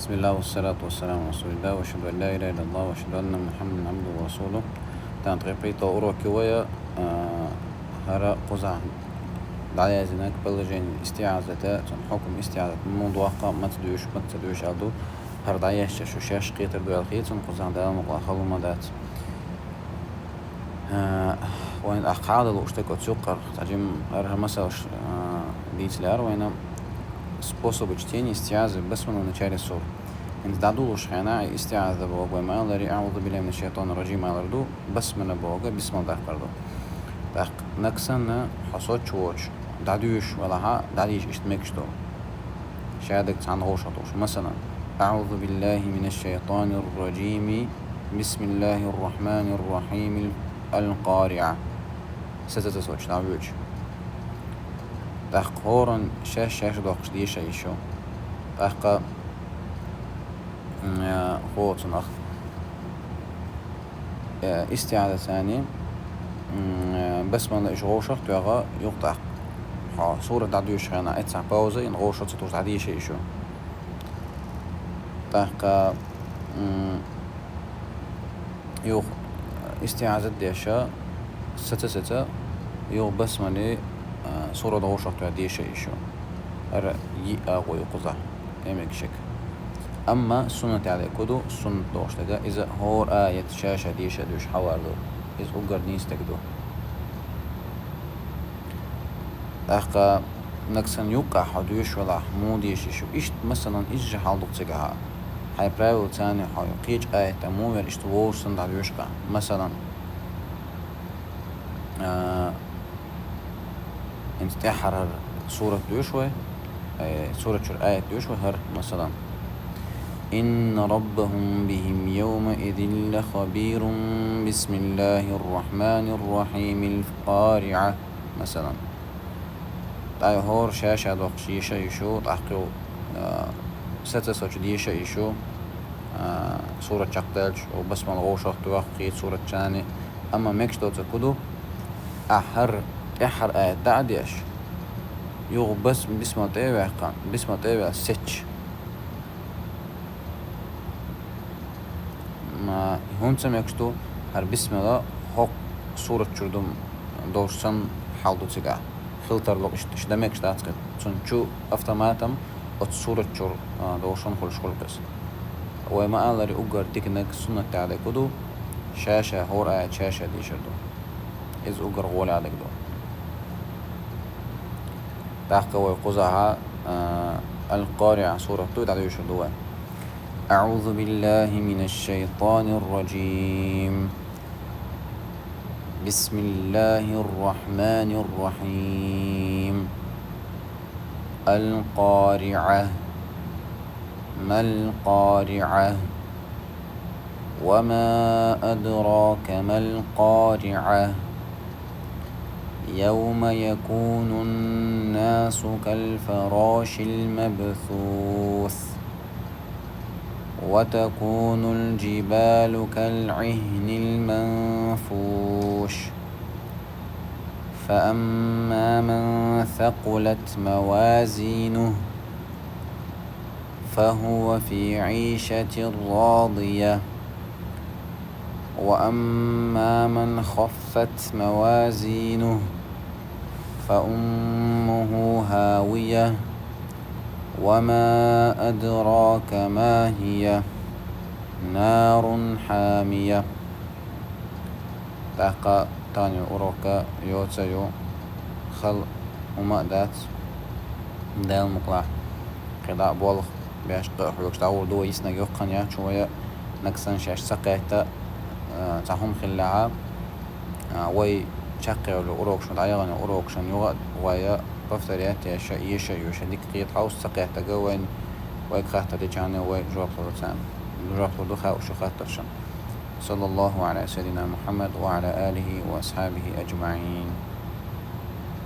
بسم الله والصلاة والسلام على رسول الله وأشهد أن لا إله إلا الله وأشهد أن محمدا عبده ورسوله. تنطقيت أورو كوية هرا قزع دعاية زناك بلجين استعاذة حكم استعاذة موضوع ما تدوش أدو هر دعاية شاش قيتر دو الخيط قزع دام وخلو مدات وين أقعد الوشتك وتسوقر تجمع أرها مثلا ديت لار وين способы чтения استعاذة بسم в начале сур. إن دعدو شخنا استعاذة بوجه ما لري أعوذ بالله من الشيطان الرجيم على الردو بسم الله بوجه بسم الله قردو. تاق نكسن حصاد شوش دعدوش ولا ها دعديش اشتمكشتو. شادك عن غوشطوش مثلا أعوذ بالله من الشيطان الرجيم بسم الله الرحمن الرحيم القارعة ستة دعوش. تاق هورن شاش دوقش ديشا يشو تاق خوتن أخ استعادة ثاني بس ما إيش غوشة تيغا يقطع صورة دعديش خانا اتسع باوزة إن غوشة تتوش دعديش يشو تاق يوغ استعادة ديشا ستة يوغ بس ما صورة غوشة دعديش يشو أر يأغو يقضع يمك شك. أما السنة على كدو السنة دوش تجا إذا هور آية شاشة ديشة دوش حواردو إذا أقر نيس تجدو أخا نكسن يوقع حدوش ولا حموديش شو إشت مثلا إيش حالدو تجاها هاي براو تاني هاي قيج آية تموير إشتوور سند عدوش قا مثلا انت تحرر سورة دوشوي سورة شر آية دوشوي هر مثلا إن ربهم بهم يومئذ لخبير بسم الله الرحمن الرحيم القارعة مثلا تاي هور شاشة دوقشيشة يشو تحقيو ستة ديشة يشو سورة شقدالش وبسم الغوشة توقي سورة شاني أما ميكش دو تكدو أحر آية تعديش يغ بس بسم تيوه ستش ما هون سمعكشتو هر بسم الله حق صورة شردم دورسن حالدو تيجا فلتر لو إش دمك شتاتك تنشو أفتماتم صورة شر دورسن خلش خلقس وما ألري أجر تكنك سنة تعلق كدو شاشة هور آية شاشة دي شردو إز أجر غول عليك دو تحقق ويقزها القارعة صورة تو تعلق يشردوها. أعوذ بالله من الشيطان الرجيم بسم الله الرحمن الرحيم القارعة ما القارعة وما أدراك ما القارعة يوم يكون الناس كالفراش المبثوث وتكون الجبال كالعهن المنفوش فأما من ثقلت موازينه فهو في عيشة راضية وأما من خفت موازينه فأمه هاوية وما أدراك ما هي نار حامية. تاقا تاني أوروكا يوتسيو خل ومأدات دال مقلع قضاء بولخ بيش قحوكش داور دو يسنا يوقن يا شوية نكسن شاش سقيتا تاهم خلاها وي شقي أوروكش ودعيغن أوروكشن يوغد ويا بفتريات يشا ديك قيت حوس سقيت تجوين ويكخت تجاني ويجرب طلتان جرب طلخة وشخات صلى الله على سيدنا محمد وعلى آله وأصحابه أجمعين.